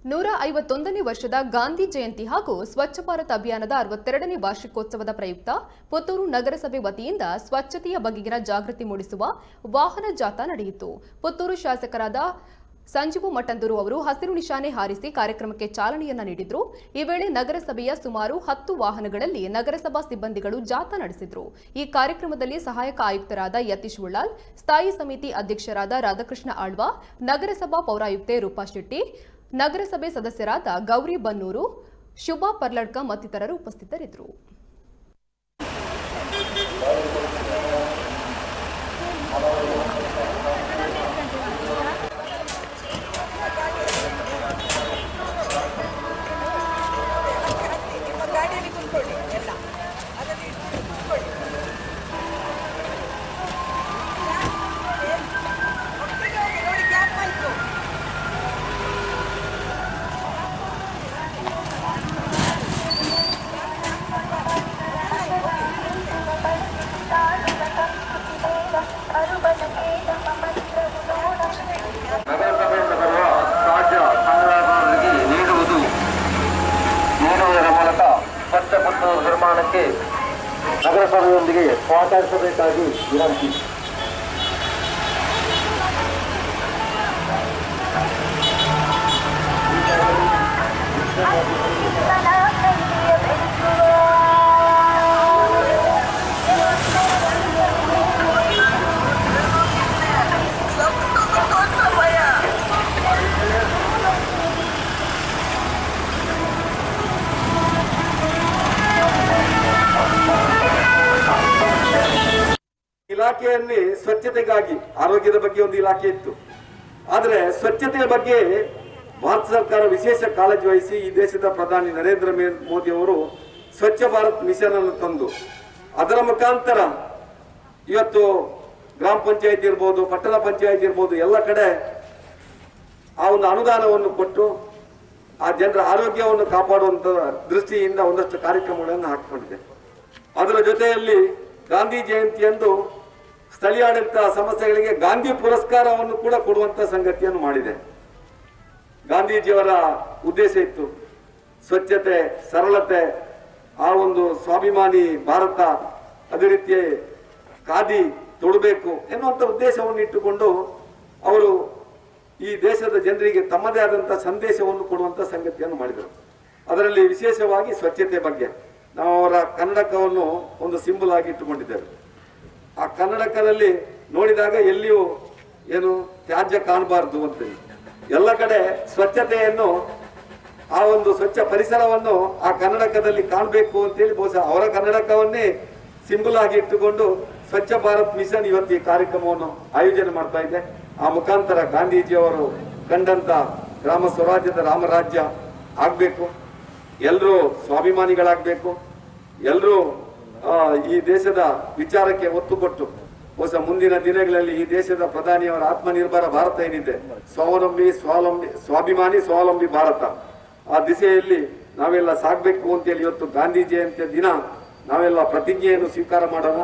151ನೇ ವರ್ಷದ ಗಾಂಧಿ ಜಯಂತಿ ಹಾಗೂ ಸ್ವಚ್ಛ ಭಾರತ್ ಅಭಿಯಾನದ 62ನೇ ವಾರ್ಷಿಕೋತ್ಸವದ ಪ್ರಯುಕ್ತ ಪುತ್ತೂರು ನಗರಸಭೆ ವತಿಯಿಂದ ಸ್ವಚ್ಛತೆಯ ಬಗೆಗಿನ ಜಾಗೃತಿ ಮೂಡಿಸುವ ವಾಹನ ಜಾಥಾ ನಡೆಯಿತು. ಪುತ್ತೂರು ಶಾಸಕರಾದ ಸಂಜೀವು ಮಠಂದೂರು ಅವರು ಹಸಿರು ನಿಶಾನೆ ಹಾರಿಸಿ ಕಾರ್ಯಕ್ರಮಕ್ಕೆ ಚಾಲನೆಯನ್ನ ನೀಡಿದ್ರು. ಈ ವೇಳೆ ನಗರಸಭೆಯ ಸುಮಾರು 10 ವಾಹನಗಳಲ್ಲಿ ನಗರಸಭಾ ಸಿಬ್ಬಂದಿಗಳು ಜಾಥಾ ನಡೆಸಿದ್ರು. ಈ ಕಾರ್ಯಕ್ರಮದಲ್ಲಿ ಸಹಾಯಕ ಆಯುಕ್ತರಾದ ಯತೀಶ್ ಉಳ್ಳಾಲ್, ಸ್ಥಾಯಿ ಸಮಿತಿ ಅಧ್ಯಕ್ಷರಾದ ರಾಧಾಕೃಷ್ಣ ಆಳ್ವ, ನಗರಸಭಾ ಪೌರಾಯುಕ್ತೆ ರೂಪಾ ಶೆಟ್ಟಿ, ನಗರಸಭೆ ಸದಸ್ಯರಾದ ಗೌರಿ ಬನ್ನೂರು, ಶುಭಾ ಪರ್ಲಡ್ಕ ಮತ್ತಿತರರು ಉಪಸ್ಥಿತರಿದ್ದರು. ನಗರಸಭೆಯಿಂದ ಬರುವ ರಾಜ್ಯ ಸಂಘಟನೆಗಳಿಗೆ ನೀಡುವುದರ ಮೂಲಕ ಸ್ವಚ್ಛ ಪುತ್ತೂರು ನಿರ್ಮಾಣಕ್ಕೆ ನಗರಸಭೆಯೊಂದಿಗೆ ಸಹಕರಿಸಬೇಕಾಗಿ ವಿನಂತಿ. ಇಲಾಖೆಯಲ್ಲಿ ಸ್ವಚ್ಛತೆಗಾಗಿ ಆರೋಗ್ಯದ ಬಗ್ಗೆ ಒಂದು ಇಲಾಖೆ ಇತ್ತು. ಆದರೆ ಸ್ವಚ್ಛತೆಯ ಬಗ್ಗೆ ಭಾರತ ಸರ್ಕಾರ ವಿಶೇಷ ಕಾಳಜಿ ವಹಿಸಿ ಈ ದೇಶದ ಪ್ರಧಾನಿ ನರೇಂದ್ರ ಮೋದಿ ಅವರು ಸ್ವಚ್ಛ ಭಾರತ್ ಮಿಷನ್ ಅನ್ನು ತಂದು ಅದರ ಮುಖಾಂತರ ಇವತ್ತು ಗ್ರಾಮ ಪಂಚಾಯತ್ ಇರ್ಬೋದು, ಪಟ್ಟಣ ಪಂಚಾಯತ್ ಇರ್ಬೋದು, ಎಲ್ಲ ಕಡೆ ಆ ಒಂದು ಅನುದಾನವನ್ನು ಕೊಟ್ಟು ಆ ಜನರ ಆರೋಗ್ಯವನ್ನು ಕಾಪಾಡುವಂತ ದೃಷ್ಟಿಯಿಂದ ಒಂದಷ್ಟು ಕಾರ್ಯಕ್ರಮಗಳನ್ನು ಹಾಕಿಕೊಂಡಿದೆ. ಅದರ ಜೊತೆಯಲ್ಲಿ ಗಾಂಧಿ ಜಯಂತಿಯಂದು ಸ್ಥಳೀಯ ಆಡಳಿತ ಸಮಸ್ಯೆಗಳಿಗೆ ಗಾಂಧಿ ಪುರಸ್ಕಾರವನ್ನು ಕೂಡ ಕೊಡುವಂತ ಸಂಗತಿಯನ್ನು ಮಾಡಿದೆ. ಗಾಂಧೀಜಿಯವರ ಉದ್ದೇಶ ಇತ್ತು ಸ್ವಚ್ಛತೆ, ಸರಳತೆ, ಆ ಒಂದು ಸ್ವಾಭಿಮಾನಿ ಭಾರತ, ಅದೇ ರೀತಿ ಖಾದಿ ತೊಡಬೇಕು ಎನ್ನುವಂತ ಉದ್ದೇಶವನ್ನು ಇಟ್ಟುಕೊಂಡು ಅವರು ಈ ದೇಶದ ಜನರಿಗೆ ತಮ್ಮದೇ ಆದಂತಹ ಸಂದೇಶವನ್ನು ಕೊಡುವಂತ ಸಂಗತಿಯನ್ನು ಮಾಡಿದರು. ಅದರಲ್ಲಿ ವಿಶೇಷವಾಗಿ ಸ್ವಚ್ಛತೆ ಬಗ್ಗೆ ನಾವು ಅವರ ಕನ್ನಡಕವನ್ನು ಒಂದು ಸಿಂಬಲ್ ಆಗಿ ಇಟ್ಟುಕೊಂಡಿದ್ದೇವೆ. ಆ ಕನ್ನಡಕದಲ್ಲಿ ನೋಡಿದಾಗ ಎಲ್ಲಿಯೂ ಏನು ತ್ಯಾಜ್ಯ ಕಾಣಬಾರದು ಅಂತ ಎಲ್ಲ ಕಡೆ ಸ್ವಚ್ಛತೆಯನ್ನು, ಆ ಒಂದು ಸ್ವಚ್ಛ ಪರಿಸರವನ್ನು ಆ ಕನ್ನಡಕದಲ್ಲಿ ಕಾಣಬೇಕು ಅಂತೇಳಿ ಬಹುಶಃ ಅವರ ಕನ್ನಡಕವನ್ನೇ ಸಿಂಬಲ್ ಆಗಿ ಇಟ್ಟುಕೊಂಡು ಸ್ವಚ್ಛ ಭಾರತ್ ಮಿಷನ್ ಇವತ್ತು ಈ ಕಾರ್ಯಕ್ರಮವನ್ನು ಆಯೋಜನೆ ಮಾಡ್ತಾ ಇದೆ. ಆ ಮುಖಾಂತರ ಗಾಂಧೀಜಿಯವರು ಕಂಡಂತ ಗ್ರಾಮ ಸ್ವರಾಜ್ಯದ ರಾಮರಾಜ್ಯ ಆಗ್ಬೇಕು, ಎಲ್ಲರೂ ಸ್ವಾಭಿಮಾನಿಗಳಾಗಬೇಕು, ಎಲ್ಲರೂ ಈ ದೇಶದ ವಿಚಾರಕ್ಕೆ ಒತ್ತು ಕೊಟ್ಟು ಬಹುಶಃ ಮುಂದಿನ ದಿನಗಳಲ್ಲಿ ಈ ದೇಶದ ಪ್ರಧಾನಿಯವರ ಆತ್ಮನಿರ್ಭರ ಭಾರತ ಏನಿದೆ, ಸ್ವಾಭಿಮಾನಿ ಸ್ವಾವಲಂಬಿ ಭಾರತ, ಆ ದಿಸೆಯಲ್ಲಿ ನಾವೆಲ್ಲ ಸಾಗಬೇಕು ಅಂತೇಳಿ ಇವತ್ತು ಗಾಂಧಿ ಜಯಂತಿಯ ದಿನ ನಾವೆಲ್ಲ ಪ್ರತಿಜ್ಞೆಯನ್ನು ಸ್ವೀಕಾರ ಮಾಡೋಣ.